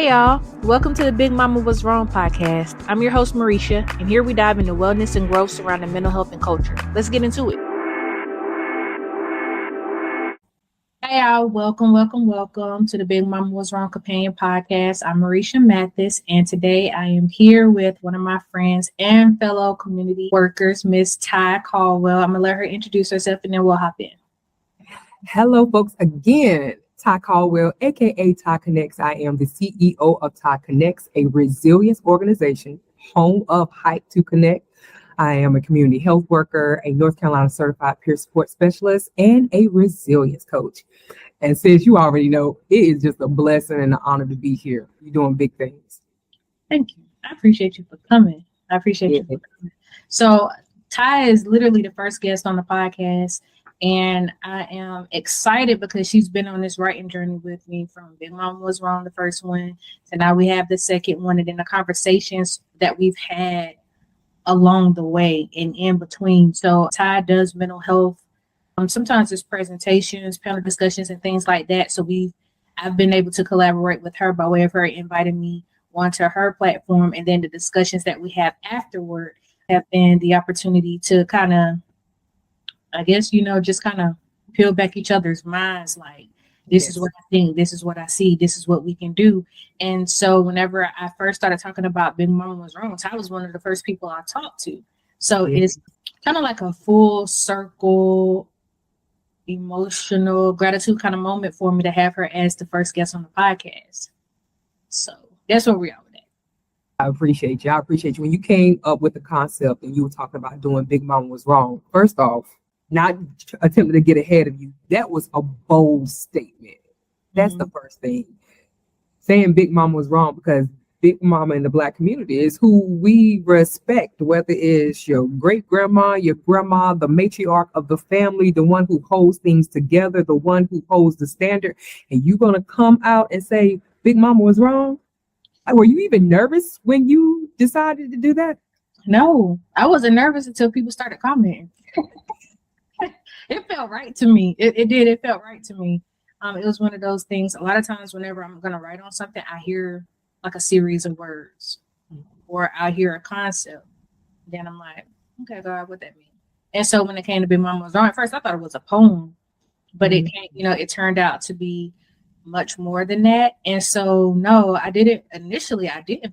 Hey y'all, welcome to the Big Mama Was Wrong podcast. I'm your host Marisha, and here we dive into wellness and growth surrounding mental health and culture. Let's get into it. Hey y'all, welcome to the Big Mama Was Wrong companion podcast. I'm Marisha Mathis, and today I am here with one of my friends and fellow community workers, Miss Tai Caldwell. I'm gonna let her introduce herself and then we'll hop in. Hello, folks. Again, Tai Caldwell, aka Tai Connects. I am the CEO of Tai Connects, a resilience organization, home of Hype to Connect. I am a community health worker, a North Carolina certified peer support specialist, and a resilience coach. And since you already know, it is just a blessing and an honor to be here. You're doing big things. Thank you. I appreciate you for coming. So Ty is literally the first guest on the podcast. And I am excited because she's been on this writing journey with me from Big Mama Was Wrong, the first one. So now we have the second one, and then the conversations that we've had along the way and in between. So Ty does mental health. Sometimes it's presentations, panel discussions, and things like that. So I've been able to collaborate with her by way of her inviting me onto her platform. And then the discussions that we have afterward have been the opportunity to kind of, I guess, just kind of peel back each other's minds. Like, this is what I think, this is what I see, this is what we can do. And so whenever I first started talking about Big Mama Was Wrong, I was one of the first people I talked to. So it's kind of like a full circle, emotional gratitude kind of moment for me to have her as the first guest on the podcast. So that's where we are with that. I appreciate you. When you came up with the concept and you were talking about doing Big Mama Was Wrong, first off, not attempting to get ahead of you, that was a bold statement. That's the first thing. Saying Big Mama was wrong, because Big Mama in the Black community is who we respect, whether it's your great grandma, your grandma, the matriarch of the family, the one who holds things together, the one who holds the standard. And you're going to come out and say Big Mama was wrong? Were you even nervous when you decided to do that? No, I wasn't nervous until people started commenting. It felt right to me. It did. It felt right to me. It was one of those things. A lot of times whenever I'm going to write on something, I hear like a series of words or I hear a concept. Then I'm like, okay, God, what that mean? And so when it came to Big Mama Was Wrong, at first I thought it was a poem, but it turned out to be much more than that. And so, no, I didn't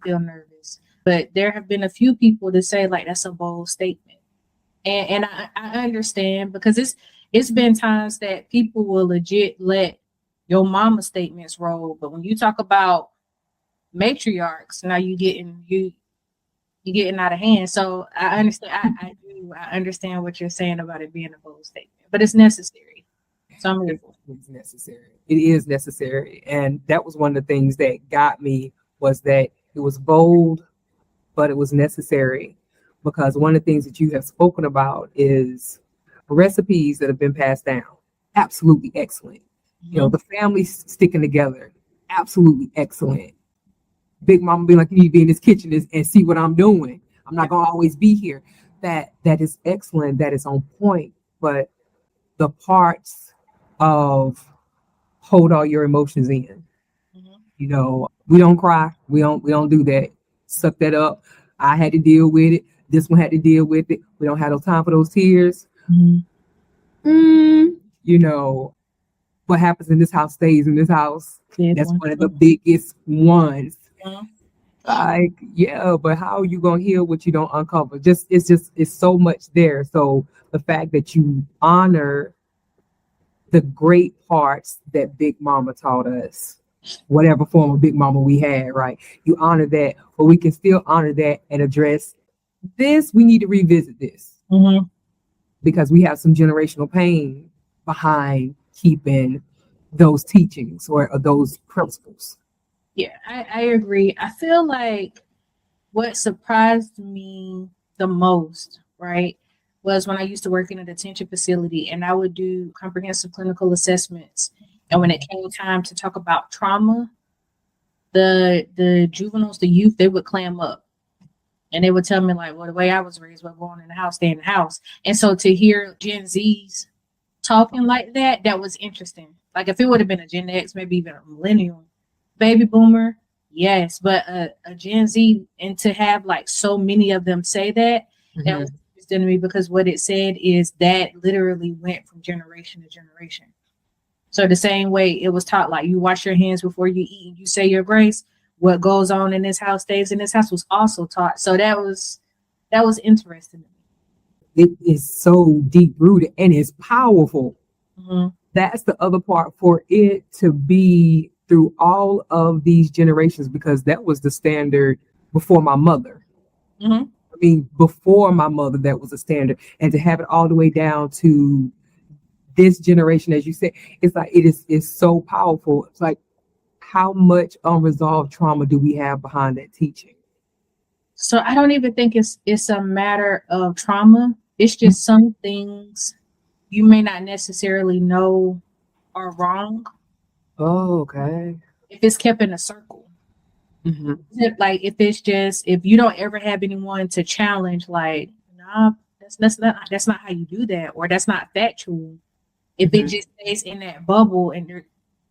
feel nervous, but there have been a few people that say like, that's a bold statement. And I understand, because it's been times that people will legit let your mama statements roll, but when you talk about matriarchs, now you getting out of hand. So I understand. I understand what you're saying about it being a bold statement, but it's necessary. So I'm here for it. It's necessary. It is necessary, and that was one of the things that got me, was that it was bold, but it was necessary. Because one of the things that you have spoken about is recipes that have been passed down. Absolutely excellent. Mm-hmm. The family sticking together. Absolutely excellent. Big Mama being like, you need to be in this kitchen and see what I'm doing. I'm not going to always be here. That is excellent. That is on point. But the parts of hold all your emotions in. Mm-hmm. We don't cry. We don't do that. Suck that up. I had to deal with it. This one had to deal with it. We don't have no time for those tears. Mm-hmm. What happens in this house stays in this house. Yeah, that's one of the biggest ones. Yeah. But how are you gonna heal what you don't uncover? It's so much there. So the fact that you honor the great parts that Big Mama taught us, whatever form of Big Mama we had, right? You honor that, but we can still honor that and address this. We need to revisit this, because we have some generational pain behind keeping those teachings or those principles. Yeah, I agree. I feel like what surprised me the most, right, was when I used to work in a detention facility and I would do comprehensive clinical assessments. And when it came time to talk about trauma, the juveniles, the youth, they would clam up. And they would tell me like, well, the way I was raised, we're going in the house, stay in the house. And so to hear Gen Zs talking like that was interesting. Like if it would have been a Gen X, maybe even a millennial, baby boomer, Yes, but a Gen Z, and to have like so many of them say that, that was interesting to me, because what it said is that literally went from generation to generation. So the same way it was taught, like you wash your hands before you eat, you say your grace. What goes on in this house stays in this house was also taught. So that was interesting to me. It is so deep rooted and it's powerful. Mm-hmm. That's the other part, for it to be through all of these generations, because that was the standard before my mother. Mm-hmm. I mean, before my mother, that was a standard. And to have it all the way down to this generation, as you said, it's like it's so powerful. It's like, how much unresolved trauma do we have behind that teaching? So I don't even think it's a matter of trauma. It's just some things you may not necessarily know are wrong. Oh, okay. If it's kept in a circle. Mm-hmm. Like if you don't ever have anyone to challenge, like, nah, that's not how you do that, or that's not factual. If it just stays in that bubble, and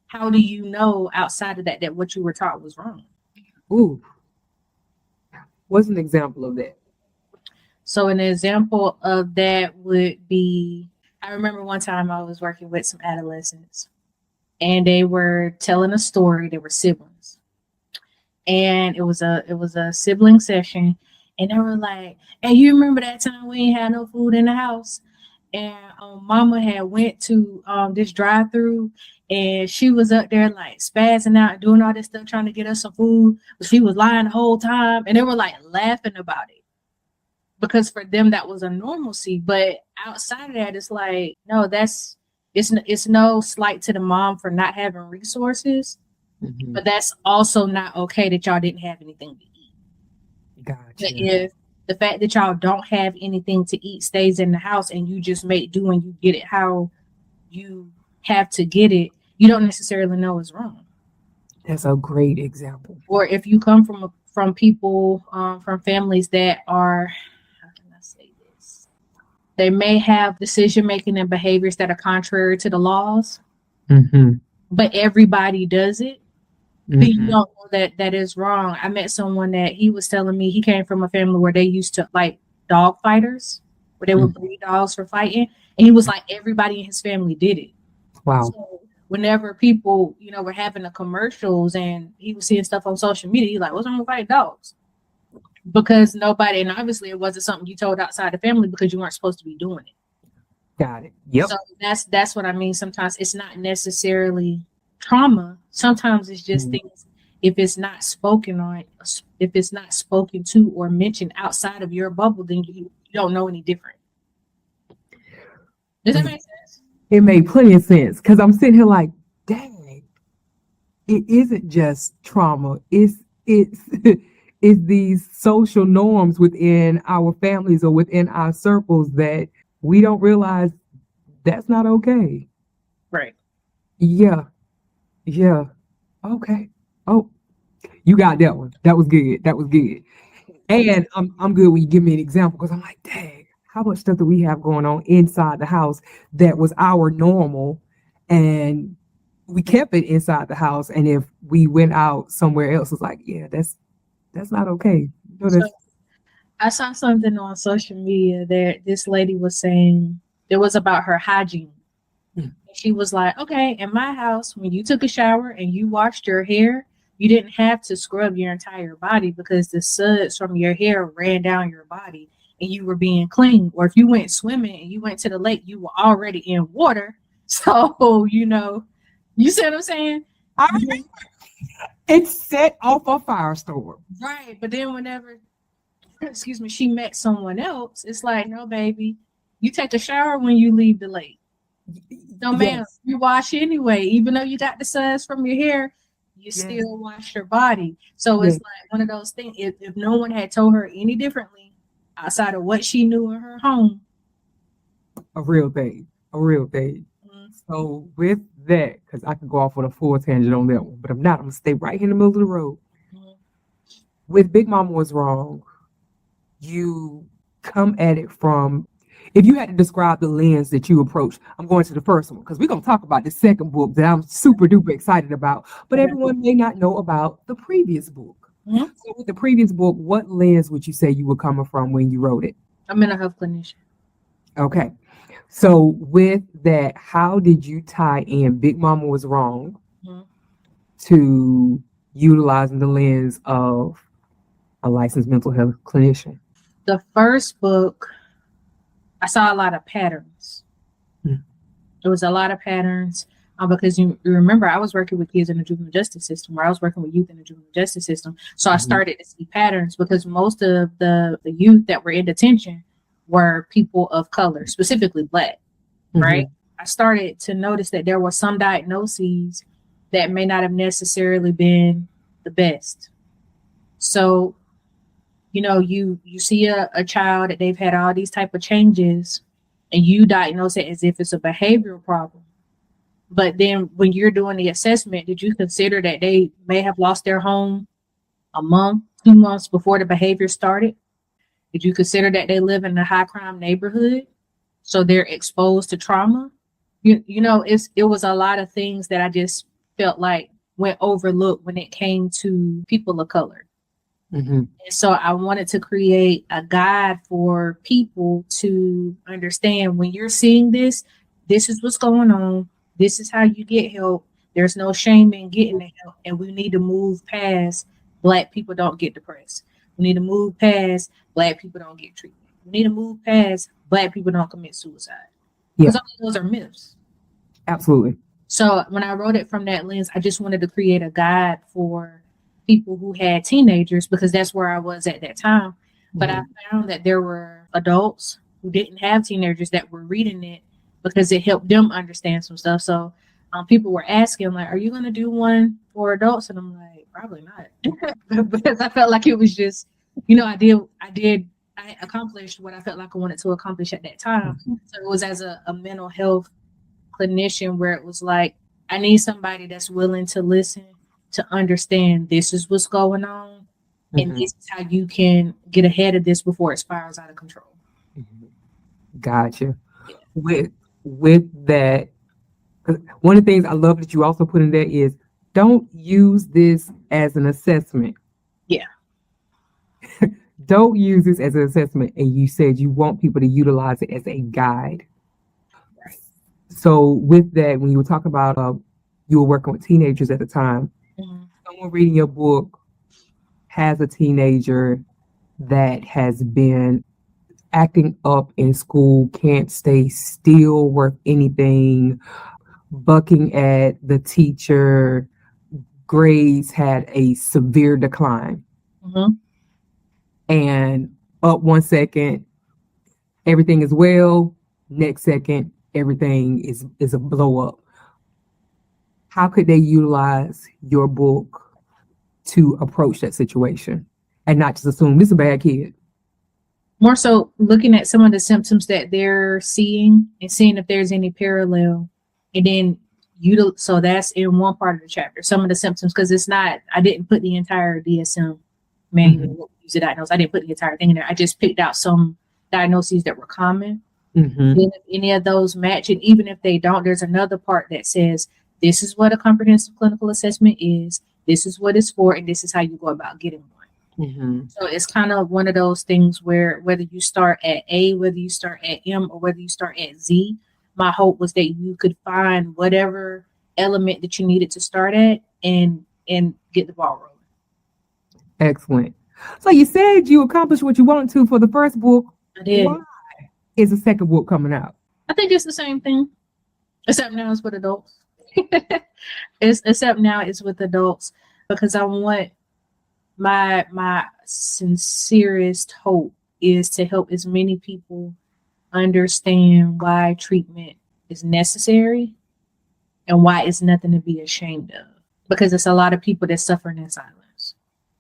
how do you know outside of that what you were taught was wrong? Ooh. What's an example of that? So an example of that would be, I remember one time I was working with some adolescents, and they were telling a story. They were siblings, and it was a sibling session, and they were like, "Hey, you remember that time we ain't had no food in the house, and Mama had went to this drive-through, and she was up there like spazzing out, doing all this stuff, trying to get us some food, but she was lying the whole time," and they were like laughing about it, because for them that was a normalcy. But outside of that, it's like, no, it's no slight to the mom for not having resources, but that's also not okay that y'all didn't have anything to eat. Gotcha. But if the fact that y'all don't have anything to eat stays in the house, and you just make do and you get it how you have to get it, you don't necessarily know it's wrong. That's a great example. Or if you come from people, from families that are, how can I say this? They may have decision making and behaviors that are contrary to the laws, but everybody does it. But you don't know that is wrong. I met someone that he was telling me he came from a family where they used to like dog fighters, where they would breed dogs for fighting, and he was like, everybody in his family did it. Wow. So whenever people, were having the commercials and he was seeing stuff on social media, he's like, what's wrong with fighting dogs? Because nobody, and obviously it wasn't something you told outside the family, because you weren't supposed to be doing it. Got it. Yep. So that's what I mean. Sometimes it's not necessarily trauma. Sometimes it's just things, if it's not spoken on, if it's not spoken to or mentioned outside of your bubble, then you don't know any different. Does that make sense? It made plenty of sense, because I'm sitting here like, dang, it isn't just trauma. It's these social norms within our families or within our circles that we don't realize that's not okay. Right. Yeah. Okay. Oh, you got that one. That was good. And I'm good when you give me an example, because I'm like, dang, how much stuff do we have going on inside the house that was our normal, and we kept it inside the house, and if we went out somewhere else, it's like, yeah, that's not okay. So I saw something on social media that this lady was saying, it was about her hygiene. She was like, okay, in my house, when you took a shower and you washed your hair, you didn't have to scrub your entire body, because the suds from your hair ran down your body and you were being clean. Or if you went swimming and you went to the lake, you were already in water. So, you see what I'm saying? I remember. It's set off a firestorm. Right. But then whenever, she met someone else, it's like, no, baby, you take a shower when you leave the lake. No, ma'am, you wash anyway. Even though you got the suds from your hair, you still wash your body. So it's like one of those things. If no one had told her any differently outside of what she knew in her home. A real thing. So with that, because I could go off on a full tangent on that one, but I'm not. I'm going to stay right here in the middle of the road. With Big Mama Was Wrong, you come at it from, if you had to describe the lens that you approach, I'm going to the first one because we're going to talk about the second book that I'm super duper excited about, but everyone may not know about the previous book. Mm-hmm. So with the previous book, what lens would you say you were coming from when you wrote it? I'm a mental health clinician. Okay. So with that, how did you tie in Big Mama Was Wrong to utilizing the lens of a licensed mental health clinician? The first book, I saw a lot of patterns. There was a lot of patterns because you remember I was working with kids in the juvenile justice system, where I was working with youth in the juvenile justice system. So I started to see patterns because most of the youth that were in detention were people of color, specifically Black, right? I started to notice that there were some diagnoses that may not have necessarily been the best. So, you know, you see a child that they've had all these type of changes and you diagnose it as if it's a behavioral problem. But then when you're doing the assessment, did you consider that they may have lost their home a month, 2 months before the behavior started? Did you consider that they live in a high crime neighborhood, so they're exposed to trauma? You know, it was a lot of things that I just felt like went overlooked when it came to people of color. And so I wanted to create a guide for people to understand when you're seeing this is what's going on. This is how you get help. There's no shame in getting the help. And we need to move past Black people don't get depressed. We need to move past Black people don't get treatment. We need to move past Black people don't commit suicide. Because all of those are myths. Absolutely. So when I wrote it from that lens, I just wanted to create a guide for people who had teenagers, because that's where I was at that time. But I found that there were adults who didn't have teenagers that were reading it because it helped them understand some stuff. So people were asking, like, are you going to do one for adults? And I'm like, probably not. Because I felt like it was just, you know, I accomplished what I felt like I wanted to accomplish at that time. So it was as a mental health clinician where it was like, I need somebody that's willing to listen, to understand this is what's going on, and this is how you can get ahead of this before it spirals out of control. Gotcha. Yeah. With that, one of the things I love that you also put in there is don't use this as an assessment. Yeah. Don't use this as an assessment. And you said you want people to utilize it as a guide. Right. So with that, when you were talking about you were working with teenagers at the time, someone reading your book has a teenager that has been acting up in school, can't stay still, worth anything, bucking at the teacher, grades had a severe decline. And up 1 second, everything is well. Next second, everything is a blow up. How could they utilize your book to approach that situation and not just assume this is a bad kid? More so looking at some of the symptoms that they're seeing and seeing if there's any parallel. And then so that's in one part of the chapter, some of the symptoms, because it's not, I didn't put the entire DSM manual, use the diagnose. I didn't put the entire thing in there. I just picked out some diagnoses that were common. And if any of those match, and even if they don't, there's another part that says, this is what a comprehensive clinical assessment is, this is what it's for, and this is how you go about getting one. So it's kind of one of those things where whether you start at A, whether you start at M, or whether you start at Z, my hope was that you could find whatever element that you needed to start at and get the ball rolling. Excellent. So you said you accomplished what you wanted to for the first book. I did. Why is the second book coming out? I think it's the same thing, except now it's with adults. Except now it's with adults, because I want my sincerest hope is to help as many people understand why treatment is necessary and why it's nothing to be ashamed of, because it's a lot of people that suffering in silence.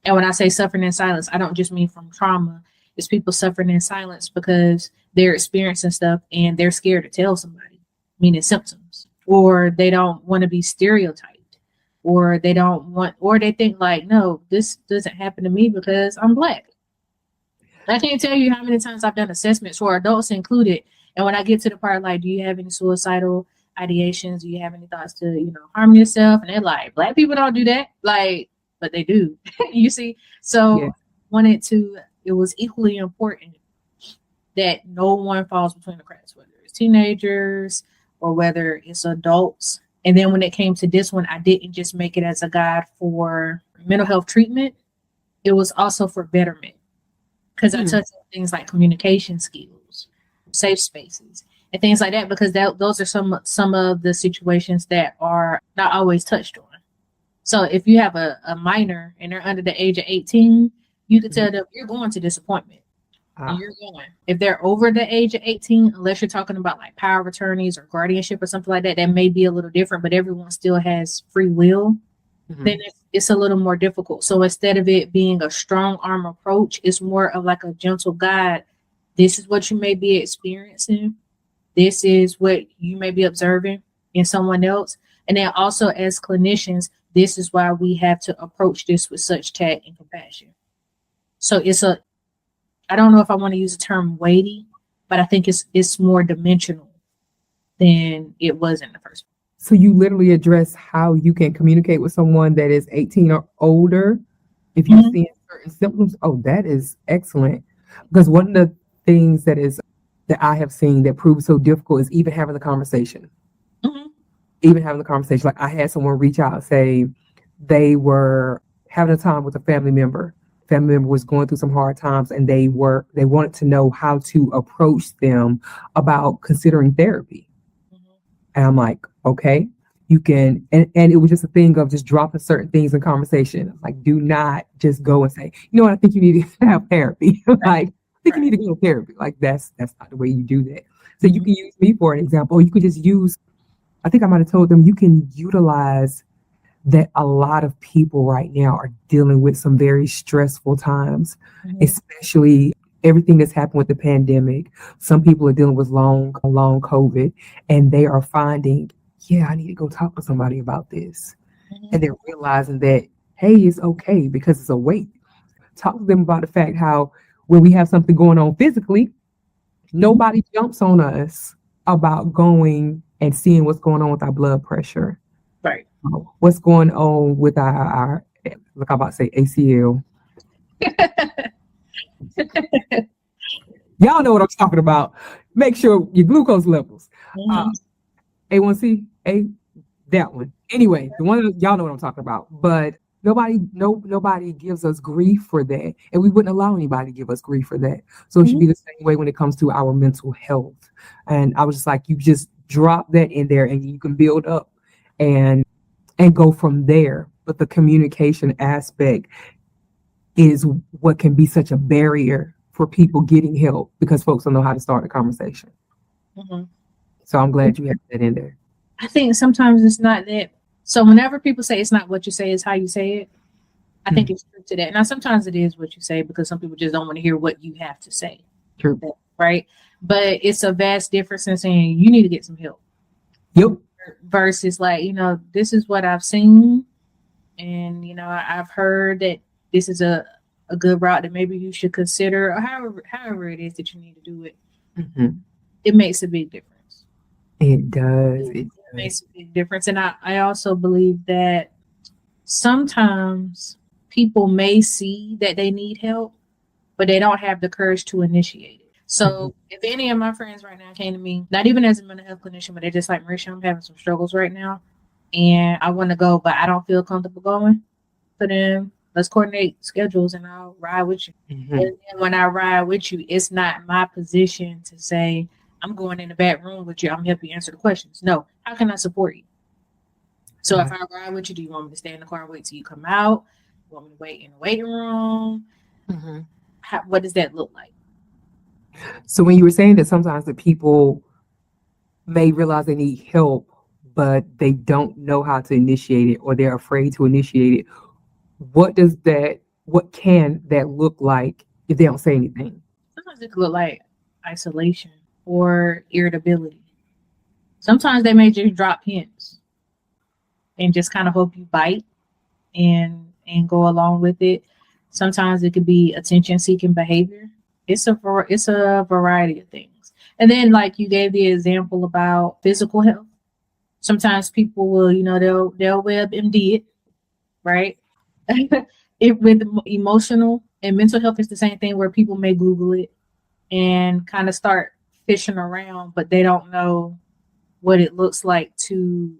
And when I say suffering in silence, I don't just mean from trauma. It's people suffering in silence because they're experiencing stuff and they're scared to tell somebody, meaning symptoms, or they don't want to be stereotyped, or they don't want, or they think like, no, this doesn't happen to me because I'm Black. I can't tell you how many times I've done assessments for adults included, And when I get to the part like, do you have any suicidal ideations? Do you have any thoughts to, harm yourself? And they're like, Black people don't do that. Like, but they do. You see? So Yeah. it was equally important that no one falls between the cracks, whether it's teenagers or whether it's adults. And then when it came to this one, I didn't just make it as a guide for mental health treatment. It was also for betterment, because I touched on things like communication skills, safe spaces, and things like that, because those are some of the situations that are not always touched on. So if you have a minor and they're under the age of 18, you can tell them you're going to disappointment. And you're going. If they're over the age of 18, unless you're talking about like power of attorneys or guardianship or something like that, that may be a little different, but everyone still has free will. Then it's a little more difficult. So instead of it being a strong arm approach, it's more of like a gentle guide. This is what you may be experiencing. This is what you may be observing in someone else. And then also as clinicians, this is why we have to approach this with such tact and compassion. So I don't know if I want to use the term weighty, but I think it's more dimensional than it was in the first one. So you literally address how you can communicate with someone that is 18 or older if you're seeing certain symptoms. Oh, that is excellent. Because one of the things that I have seen that proves so difficult is even having the conversation. Even having the conversation. Like I had someone reach out and say they were having a time with a family member. Family member was going through some hard times, and they wanted to know how to approach them about considering therapy. And I'm like, okay, you can, and it was just a thing of just dropping certain things in conversation. Like, do not just go and say, you know what, I think you need to have therapy. Like, I think you need to go to therapy. Like, that's not the way you do that. So you can use me for an example. Or you could just use, I think I might have told them, you can utilize that a lot of people right now are dealing with some very stressful times, especially everything that's happened with the pandemic. Some people are dealing with long COVID, and they are finding, I need to go talk to somebody about this. And they're realizing that, hey, it's okay because it's a weight. Talk to them about the fact how when we have something going on physically, nobody jumps on us about going and seeing what's going on with our blood pressure. Right. What's going on with our look, I'm about to say ACL. Y'all know what I'm talking about. Make sure your glucose levels. A1C, that one. Anyway, the one y'all know what I'm talking about. But nobody gives us grief for that, and we wouldn't allow anybody to give us grief for that. So it should be the same way when it comes to our mental health. And I was just like, you just drop that in there, and you can build up and go from there. But the communication aspect is what can be such a barrier for people getting help, because folks don't know how to start a conversation. So I'm glad you have that in there. I think sometimes it's not that. So whenever people say it's not what you say, it's how you say it, I think it's true to that. Now, sometimes it is what you say, because some people just don't want to hear what you have to say. True. Right? But it's a vast difference in saying you need to get some help. Yep. Versus like, this is what I've seen, and I've heard that this is a good route that maybe you should consider, or however it is that you need to do it. It makes a big difference. It does. It makes a big difference. And I also believe that sometimes people may see that they need help, but they don't have the courage to initiate it. So if any of my friends right now came to me, not even as a mental health clinician, but they're just like, Marisha, I'm having some struggles right now, and I want to go, but I don't feel comfortable going, so then let's coordinate schedules and I'll ride with you. And then when I ride with you, it's not my position to say, I'm going in the back room with you, I'm helping you answer the questions. No, how can I support you? So if I ride with you, do you want me to stay in the car and wait till you come out? You want me to wait in the waiting room? What does that look like? So when you were saying that sometimes the people may realize they need help, but they don't know how to initiate it, or they're afraid to initiate it, what can that look like if they don't say anything? Sometimes it could look like isolation or irritability. Sometimes they may just drop hints and just kind of hope you bite and go along with it. Sometimes it could be attention-seeking behavior. It's a variety of things. And then like you gave the example about physical health. Sometimes people will, they'll WebMD it, right? It with emotional and mental health is the same thing where people may Google it and kind of start fishing around, but they don't know what it looks like to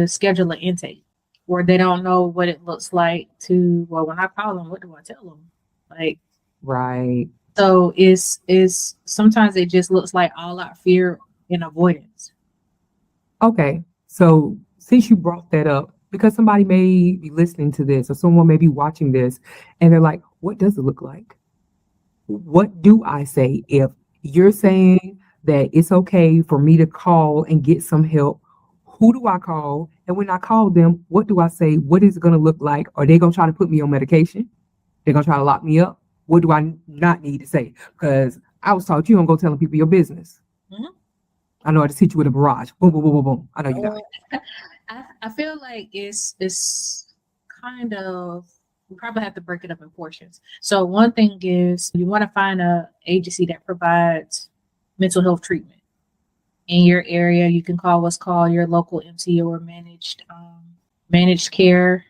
schedule an intake, or they don't know what it looks like to. Well, when I call them, what do I tell them? Like, Right. so is sometimes it just looks like all out fear and avoidance. Okay. So since you brought that up, because somebody may be listening to this or someone may be watching this and they're like, what does it look like? What do I say if you're saying that it's okay for me to call and get some help? Who do I call? And when I call them, what do I say? What is it going to look like? Are they going to try to put me on medication? They're going to try to lock me up? What do I not need to say? Because I was taught you don't go telling people your business. Mhm. I know how to hit you with a barrage. Boom, boom, boom, boom, boom. I know you know. I feel like it's kind of, we probably have to break it up in portions. So one thing is you want to find a agency that provides mental health treatment in your area. You can call what's called your local MCO or managed care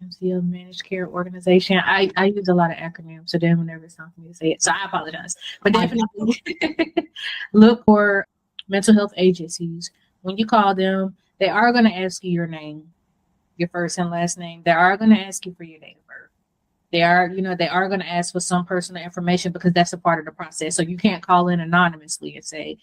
MCO managed care organization. I use a lot of acronyms, so then whenever it's time for me to say it, so I apologize. But definitely look for mental health agencies. When you call them, they are going to ask you your name, your first and last name. They are going to ask you for your date of birth. They are going to ask for some personal information because that's a part of the process. So you can't call in anonymously and say,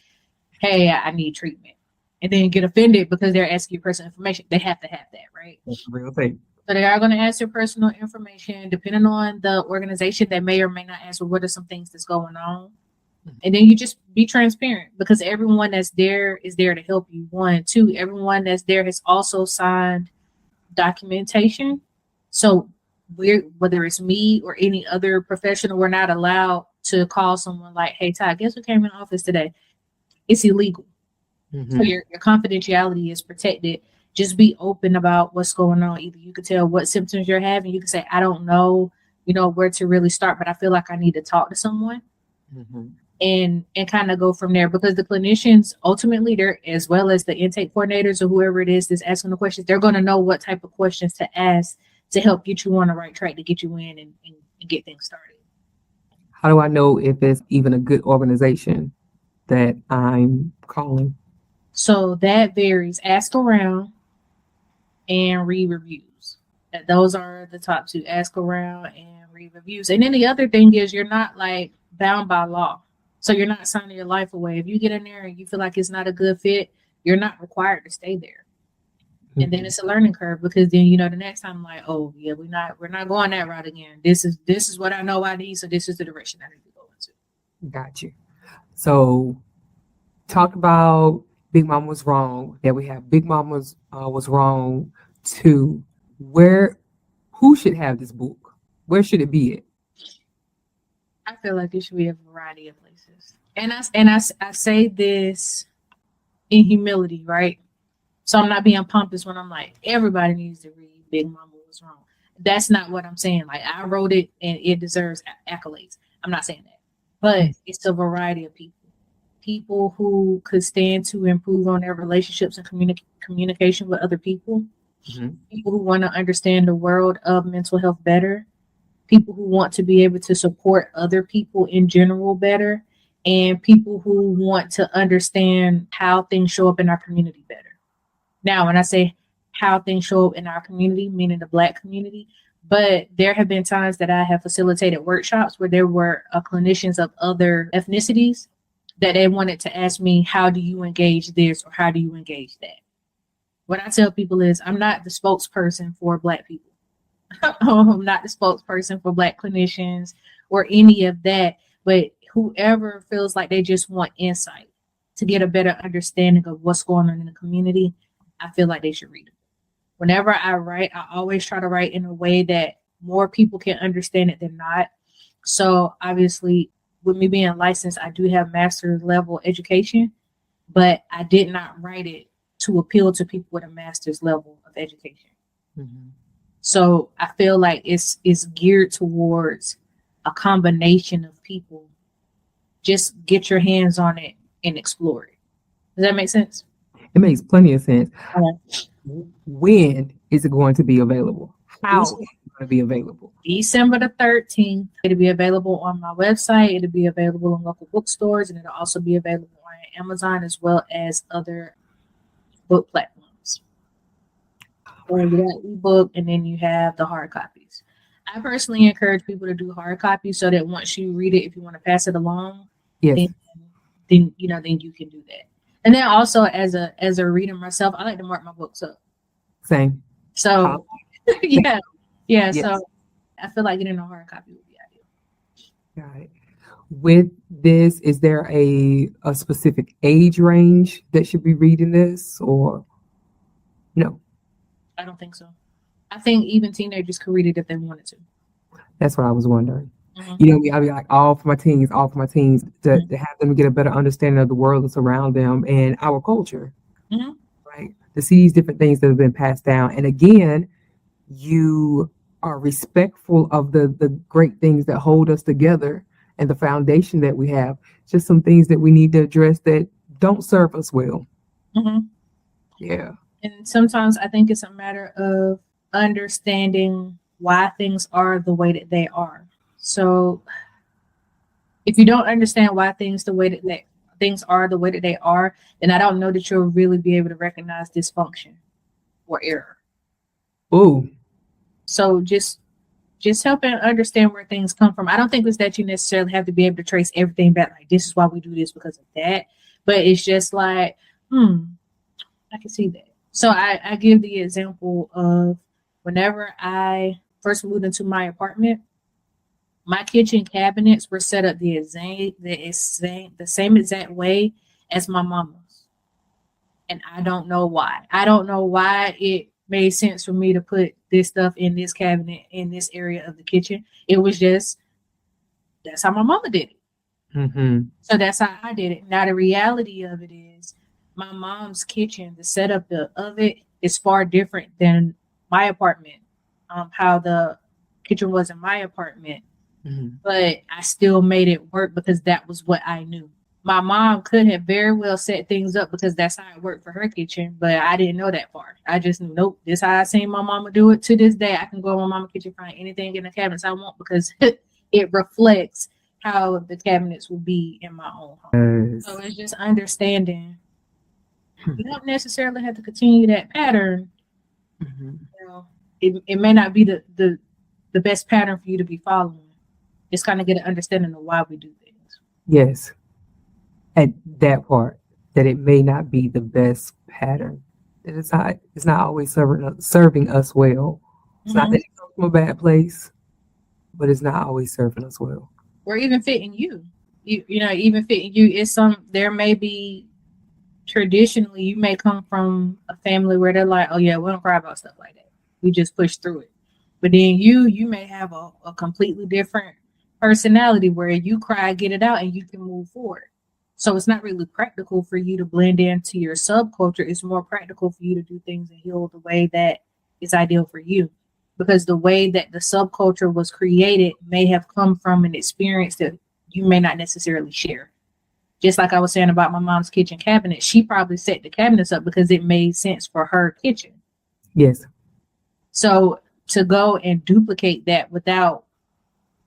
hey, I need treatment, and then get offended because they're asking you personal information. They have to have that, right? That's the real thing. So they are going to ask your personal information. Depending on the organization, they may or may not ask, well, what are some things that's going on? And then you just be transparent, because everyone that's there is there to help you. One, two, everyone that's there has also signed documentation. So whether it's me or any other professional, we're not allowed to call someone like, hey, Ty, guess who came in the office today? It's illegal. Mm-hmm. So your confidentiality is protected. Just be open about what's going on. Either you could tell what symptoms you're having. You can say, I don't know, where to really start, but I feel like I need to talk to someone. Mm-hmm. And kind of go from there, because the clinicians ultimately, they're, as well as the intake coordinators or whoever it is that's asking the questions, they're going to know what type of questions to ask to help get you on the right track, to get you in and get things started. How do I know if it's even a good organization that I'm calling? So that varies. Ask around and read reviews. Those are the top two. Ask around and read reviews. And then the other thing is, you're not like bound by law. So you're not signing your life away. If you get in there and you feel like it's not a good fit, you're not required to stay there. Mm-hmm. And then it's a learning curve, because then the next time I'm like, oh yeah, we're not going that route again. This is what I know I need, so this is the direction I need to go into. Got you. So talk about Big Mama Was Wrong. That we have Big Mama was wrong to who should have this book? Where should it be at? I feel like it should be a variety of places. And I say this in humility, right? So I'm not being pompous when I'm like, everybody needs to read Big Mama Was Wrong. That's not what I'm saying. Like, I wrote it and it deserves accolades. I'm not saying that. But it's a variety of people. People who could stand to improve on their relationships and communication with other people. Mm-hmm. People who want to understand the world of mental health better. People who want to be able to support other people in general better, and people who want to understand how things show up in our community better. Now, when I say how things show up in our community, meaning the Black community, but there have been times that I have facilitated workshops where there were clinicians of other ethnicities that they wanted to ask me, how do you engage this, or how do you engage that? What I tell people is, I'm not the spokesperson for Black people. I'm not the spokesperson for Black clinicians or any of that, but whoever feels like they just want insight to get a better understanding of what's going on in the community, I feel like they should read it. Whenever I write, I always try to write in a way that more people can understand it than not. So obviously, with me being licensed, I do have master's level education, but I did not write it to appeal to people with a master's level of education. Mm-hmm. So I feel like it's geared towards a combination of people. Just get your hands on it and explore it. Does that make sense? It makes plenty of sense. Okay. When is it going to be available? How is it going to be available? December the 13th. It'll be available on my website. It'll be available in local bookstores, and it'll also be available on Amazon as well as other book platforms. So you got ebook, and then you have the hard copies. I personally encourage people to do hard copies so that once you read it, if you want to pass it along, Yes. then you can do that. And then also as a reader myself, I like to mark my books up. Same. So yeah. Yes. So I feel like getting a hard copy would be ideal. Got it. With this, is there a specific age range that should be reading this, or no? I don't think so. I think even teenagers could read it if they wanted to. That's what I was wondering. Mm-hmm. You know, I'll be like, all for my teens, to have them get a better understanding of the world that's around them and our culture, right? To see these different things that have been passed down. And again, you are respectful of the great things that hold us together and the foundation that we have. Just some things that we need to address that don't serve us well. Mm-hmm. Yeah. And sometimes I think it's a matter of understanding why things are the way that they are. So if you don't understand why things are the way that they are, then I don't know that you'll really be able to recognize dysfunction or error. Ooh. So just helping understand where things come from. I don't think it's that you necessarily have to be able to trace everything back. Like, this is why we do this because of that. But it's just like, I can see that. So I give the example of whenever I first moved into my apartment, my kitchen cabinets were set up the same exact way as my mama's. And I don't know why. I don't know why it made sense for me to put this stuff in this cabinet in this area of the kitchen. It was just, that's how my mama did it. Mm-hmm. So that's how I did it. Now the reality of it is my mom's kitchen, the setup of it is far different than my apartment. How the kitchen was in my apartment. Mm-hmm. But I still made it work because that was what I knew. My mom could have very well set things up because that's how it worked for her kitchen, but I didn't know that part. I just knew, nope, this is how I seen my mama do it. To this day, I can go in my mama's kitchen, find anything in the cabinets I want because it reflects how the cabinets will be in my own home. So it's just understanding. You don't necessarily have to continue that pattern. Mm-hmm. You know, it may not be the best pattern for you to be following. Just kind of get an understanding of why we do things. Yes. At that part, that it may not be the best pattern. That it's not always serving us well. It's not that it comes from a bad place, but it's not always serving us well. Or even fitting you. Even fitting you is there may be traditionally you may come from a family where they're like, oh yeah, we don't cry about stuff like that. We just push through it. But then you may have a completely different personality where you cry, get it out, and you can move forward. So it's not really practical for you to blend into your subculture. It's more practical for you to do things and heal the way that is ideal for you. Because the way that the subculture was created may have come from an experience that you may not necessarily share. Just like I was saying about my mom's kitchen cabinet, she probably set the cabinets up because it made sense for her kitchen. Yes. So to go and duplicate that without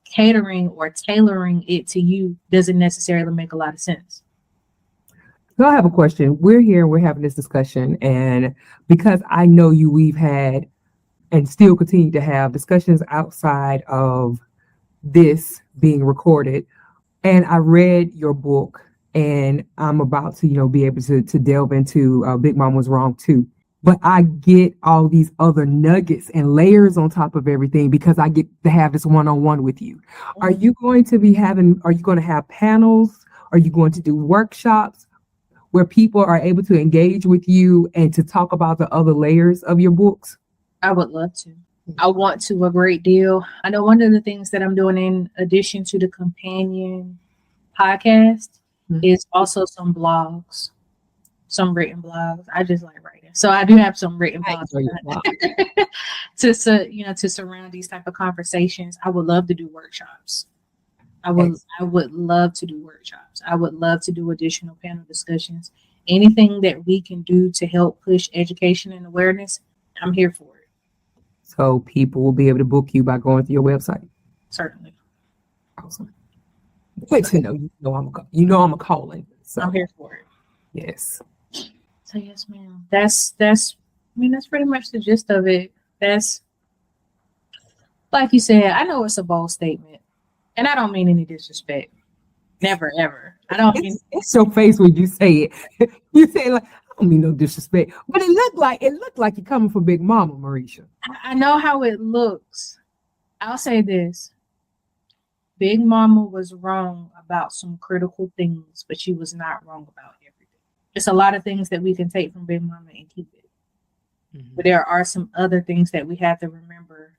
catering or tailoring it to you doesn't necessarily make a lot of sense. So I have a question. We're here, we're having this discussion, and because I know we've had and still continue to have discussions outside of this being recorded, and I read your book, and I'm about to, be able to delve into Big Mom Was Wrong Too. But I get all these other nuggets and layers on top of everything because I get to have this one-on-one with you. Are you going to have panels? Are you going to do workshops where people are able to engage with you and to talk about the other layers of your books? I would love to. I want to a great deal. I know one of the things that I'm doing in addition to the companion podcast is also some blogs, some written blogs. I just like writing. So I do have some written blogs to surround these type of conversations. I would love to do workshops. I would love to do workshops. I would love to do additional panel discussions. Anything that we can do to help push education and awareness, I'm here for it. So people will be able to book you by going to your website. Certainly. Awesome. Wait to know I'm a calling. So I'm here for it. yes. So yes, ma'am. That's pretty much the gist of it. That's like you said, I know it's a bold statement. And I don't mean any disrespect. Never ever. I don't mean It's your face when you say it. You say like, I don't mean no disrespect. But it looked like you're coming from Big Mama, Marisha. I know how it looks. I'll say this. Big Mama was wrong about some critical things, but she was not wrong about everything. It's a lot of things that we can take from Big Mama and keep it. But there are some other things that we have to remember,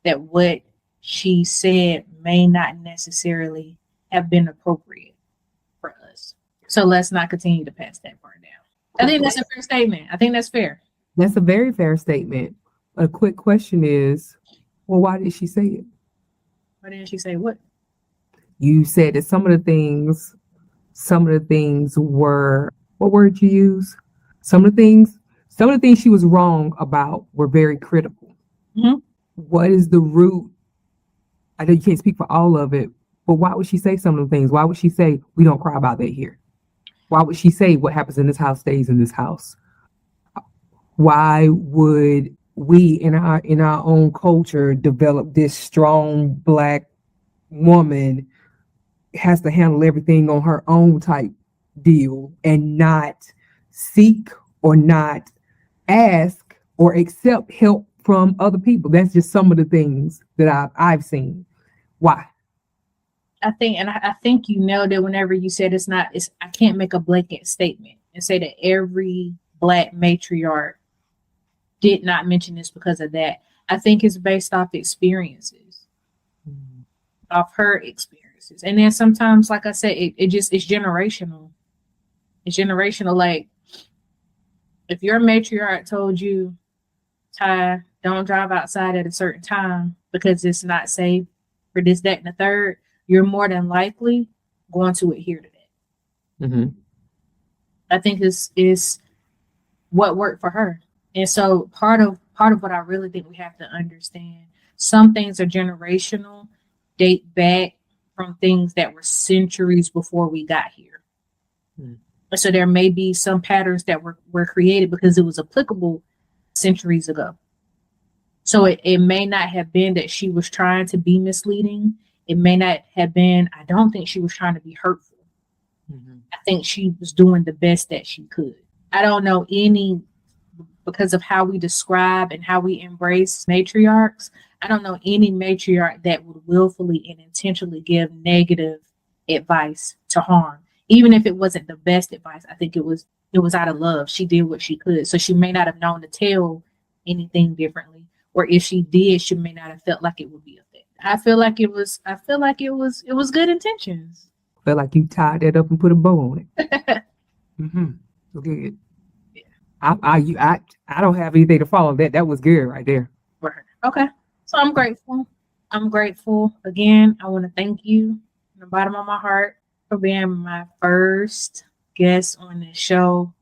that what she said may not necessarily have been appropriate for us. So let's not continue to pass that part down. I think that's a fair statement. I think that's fair. That's a very fair statement. A quick question is, well, why did she say it? Why didn't she say what? You said that some of the things were, what word you use? Some of the things she was wrong about were very critical. Mm-hmm. What is the root? I know you can't speak for all of it, but why would she say some of the things? Why would she say we don't cry about that here? Why would she say what happens in this house stays in this house? Why would we in our own culture develop this strong Black woman has to handle everything on her own type deal and not seek or not ask or accept help from other people? That's just some of the things that I've seen. Why? I think you nailed it whenever you said I can't make a blanket statement and say that every Black matriarch did not mention this because of that. I think it's based off experiences, off her experiences. And then sometimes, like I said, it's generational. It's generational. Like, if your matriarch told you, Tai, don't drive outside at a certain time because it's not safe for this, that, and the third, you're more than likely going to adhere to that. Mm-hmm. I think is what worked for her. And so part of what I really think we have to understand, some things are generational, date back from things that were centuries before we got here. So there may be some patterns that were created because it was applicable centuries ago. So it may not have been that she was trying to be misleading. It may not have been, I don't think she was trying to be hurtful. I think she was doing the best that she could. I don't know any, because of how we describe and how we embrace matriarchs, I don't know any matriarch that would willfully and intentionally give negative advice to harm. Even if it wasn't the best advice, I think it was out of love. She did what she could. So she may not have known to tell anything differently. Or if she did, she may not have felt like it would be effective. I feel like it was good intentions. I feel like you tied that up and put a bow on it. Good. Yeah. I don't have anything to follow that. That was good right there. Okay. So I'm grateful. Again, I want to thank you from the bottom of my heart for being my first guest on this show,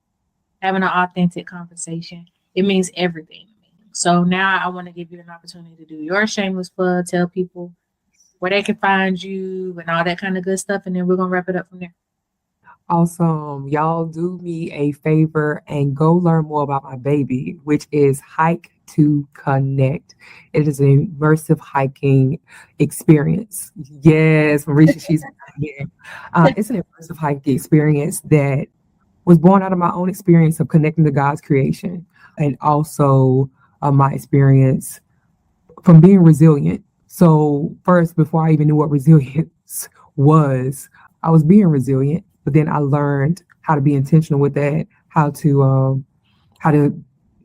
having an authentic conversation. It means everything to me. So now I want to give you an opportunity to do your shameless plug, tell people where they can find you and all that kind of good stuff. And then we're going to wrap it up from there. Awesome. Y'all do me a favor and go learn more about my baby, which is Hike to Connect. It is an immersive hiking experience. Yes, Marisha, she's here. It's an immersive hiking experience that was born out of my own experience of connecting to God's creation, and also my experience from being resilient. So first, before I even knew what resilience was, I was being resilient, but then I learned how to be intentional with that, how to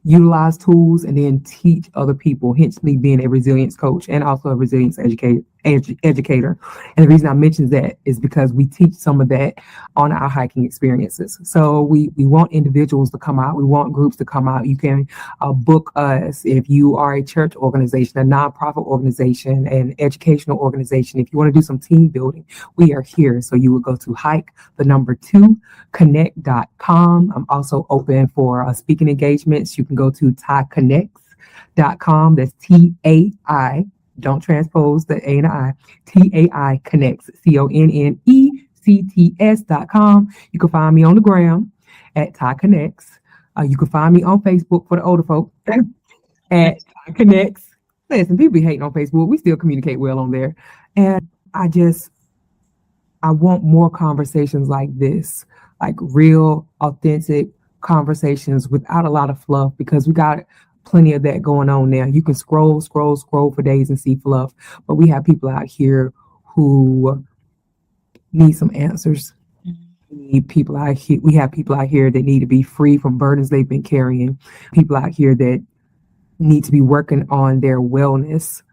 utilize tools and then teach other people, hence me being a resilience coach and also a resilience educator. And the reason I mention that is because we teach some of that on our hiking experiences. So we want individuals to come out. We want groups to come out. You can book us if you are a church organization, a nonprofit organization, an educational organization. If you want to do some team building, we are here. So you would go to hike2connect.com. I'm also open for speaking engagements. You can go to TaiConnects.com. That's TAI. Don't transpose the A and I. TAI Connects. CONNECTS.com. You can find me on the gram at Tai Connects. You can find me on Facebook for the older folk at Tai Connects. Listen, people be hating on Facebook. We still communicate well on there. And I want more conversations like this, like real, authentic conversations without a lot of fluff, because we got plenty of that going on now. You can scroll for days and see fluff, but we have people out here who need some answers. We have people out here that need to be free from burdens they've been carrying. People out here that need to be working on their wellness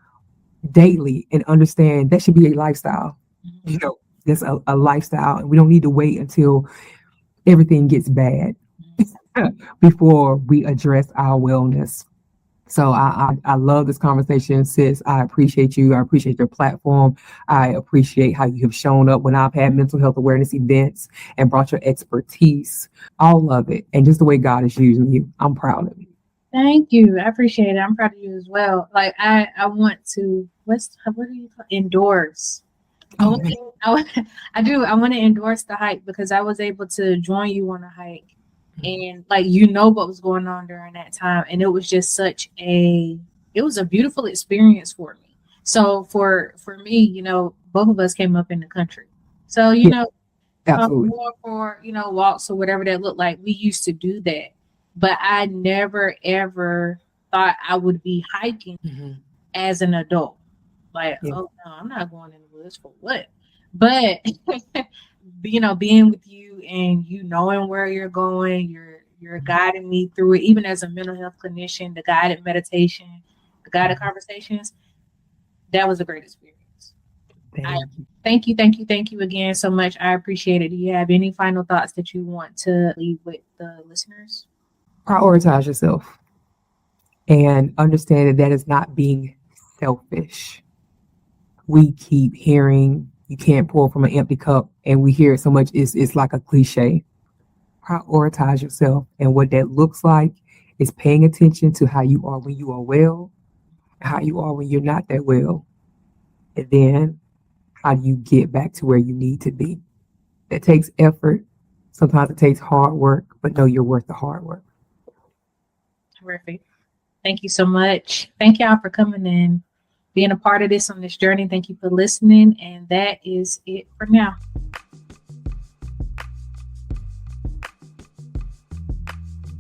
daily and understand that should be a lifestyle. You know, that's a lifestyle, and we don't need to wait until everything gets bad before we address our wellness. So I love this conversation, sis. I appreciate you. I appreciate your platform. I appreciate how you have shown up when I've had mental health awareness events and brought your expertise. All of it. And just the way God is using you. I'm proud of you. Thank you. I appreciate it. I'm proud of you as well. Like I want to, what do you call endorse? I want to endorse the hike because I was able to join you on a hike. And like, what was going on during that time. And it was just it was a beautiful experience for me. So for me, both of us came up in the country. So, absolutely. More for, walks or whatever that looked like. We used to do that. But I never, ever thought I would be hiking as an adult. Like, oh no, I'm not going in the woods for what? But being with you and knowing where you're going, you're guiding me through it, even as a mental health clinician, the guided meditation, the guided conversations, that was a great experience. Thank you again so much. I appreciate it. Do you have any final thoughts that you want to leave with the listeners? Prioritize yourself and understand that is not being selfish. We keep hearing you can't pour from an empty cup, and we hear it so much, it's like a cliche. Prioritize yourself, and what that looks like is paying attention to how you are when you are well, how you are when you're not that well, and then how do you get back to where you need to be. That takes effort. Sometimes it takes hard work, but know you're worth the hard work. Terrific. Thank you so much. Thank y'all for coming in, being a part of this on this journey. Thank you for listening. And that is it for now.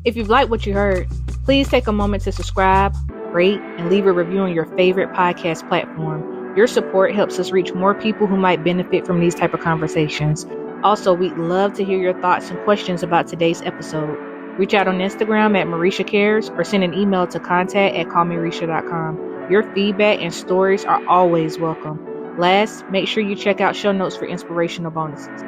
If you've liked what you heard, please take a moment to subscribe, rate, and leave a review on your favorite podcast platform. Your support helps us reach more people who might benefit from these type of conversations. Also, we'd love to hear your thoughts and questions about today's episode. Reach out on Instagram at Marisha Cares or send an email to contact@callmarisha.com. Your feedback and stories are always welcome. Last, make sure you check out show notes for inspirational bonuses.